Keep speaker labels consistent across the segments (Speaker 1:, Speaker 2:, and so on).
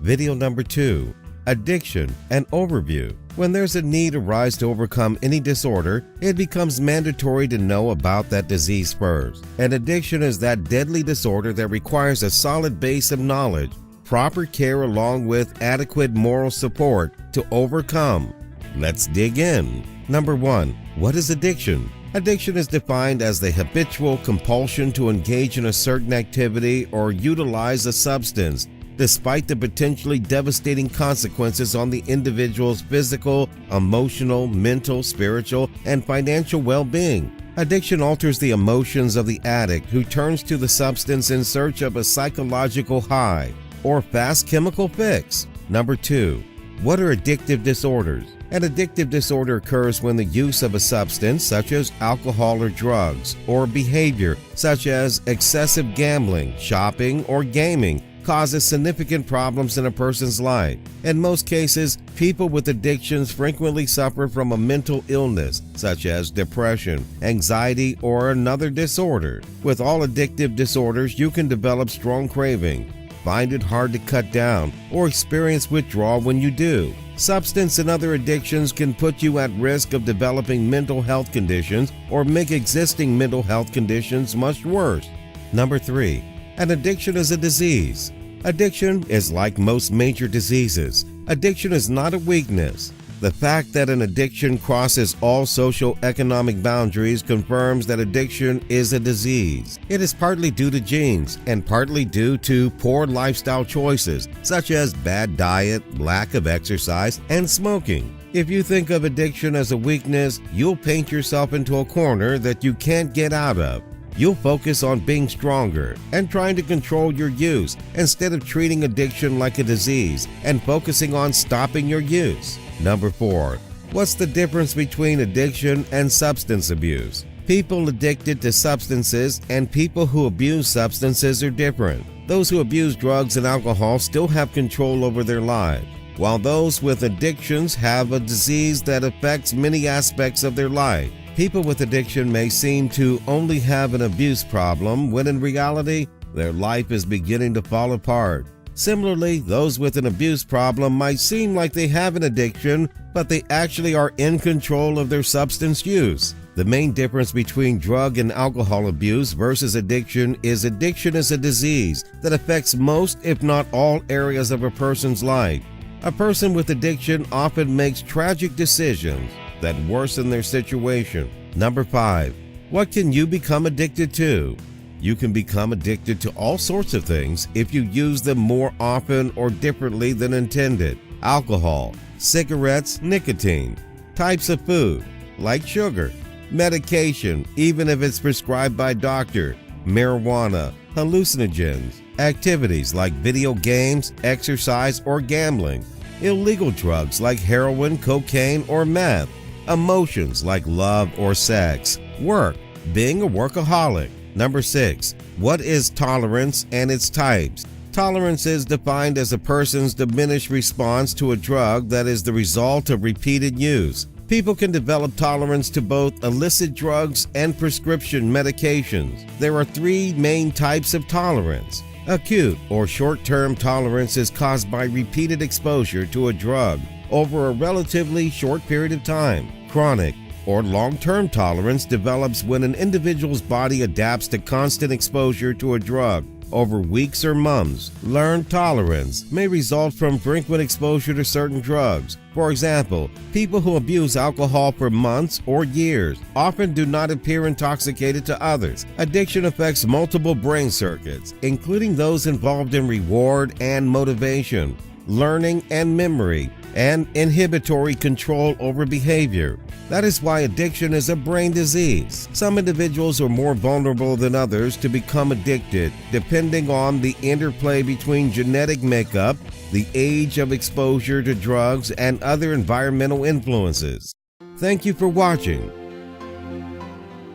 Speaker 1: Video number 2, Addiction, an overview. When there's a need arise to overcome any disorder, it becomes mandatory to know about that disease first. An addiction is that deadly disorder that requires a solid base of knowledge, proper care along with adequate moral support to overcome. Let's dig in. Number 1. What is addiction? Addiction is defined as the habitual compulsion to engage in a certain activity or utilize a substance, despite the potentially devastating consequences on the individual's physical, emotional, mental, spiritual, and financial well-being. Addiction alters the emotions of the addict who turns to the substance in search of a psychological high or fast chemical fix. Number 2. What are addictive disorders? An addictive disorder occurs when the use of a substance such as alcohol or drugs, or behavior such as excessive gambling, shopping, or gaming causes significant problems in a person's life. In most cases, people with addictions frequently suffer from a mental illness such as depression, anxiety, or another disorder. With all addictive disorders, you can develop strong craving, find it hard to cut down, or experience withdrawal when you do. Substance and other addictions can put you at risk of developing mental health conditions or make existing mental health conditions much worse. Number 3. An addiction is a disease. Addiction is like most major diseases. Addiction is not a weakness. The fact that an addiction crosses all socio-economic boundaries confirms that addiction is a disease. It is partly due to genes and partly due to poor lifestyle choices, such as bad diet, lack of exercise, and smoking. If you think of addiction as a weakness, you'll paint yourself into a corner that you can't get out of. You'll focus on being stronger and trying to control your use instead of treating addiction like a disease and focusing on stopping your use. Number 4. What's the difference between addiction and substance abuse? People addicted to substances and people who abuse substances are different. Those who abuse drugs and alcohol still have control over their lives, while those with addictions have a disease that affects many aspects of their life. People with addiction may seem to only have an abuse problem when in reality, their life is beginning to fall apart. Similarly, those with an abuse problem might seem like they have an addiction, but they actually are in control of their substance use. The main difference between drug and alcohol abuse versus addiction is a disease that affects most, if not all, areas of a person's life. A person with addiction often makes tragic decisions that worsen their situation. Number 5. What can you become addicted to? You can become addicted to all sorts of things if you use them more often or differently than intended. Alcohol, cigarettes, nicotine, types of food like sugar, medication, even if it's prescribed by a doctor, marijuana, hallucinogens, activities like video games, exercise, or gambling, illegal drugs like heroin, cocaine, or meth, emotions like love or sex, work, being a workaholic. Number 6. What is tolerance and its types? Tolerance is defined as a person's diminished response to a drug that is the result of repeated use. People can develop tolerance to both illicit drugs and prescription medications. There are 3 main types of tolerance. Acute or short-term tolerance is caused by repeated exposure to a drug over a relatively short period of time. Chronic or long-term tolerance develops when an individual's body adapts to constant exposure to a drug over weeks or months. Learned tolerance may result from frequent exposure to certain drugs. For example, people who abuse alcohol for months or years often do not appear intoxicated to others. Addiction affects multiple brain circuits, including those involved in reward and motivation, learning and memory, and inhibitory control over behavior. That is why addiction is a brain disease. Some individuals are more vulnerable than others to become addicted, depending on the interplay between genetic makeup, the age of exposure to drugs, and other environmental influences. Thank you for watching.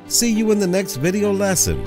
Speaker 1: See you in the next video lesson.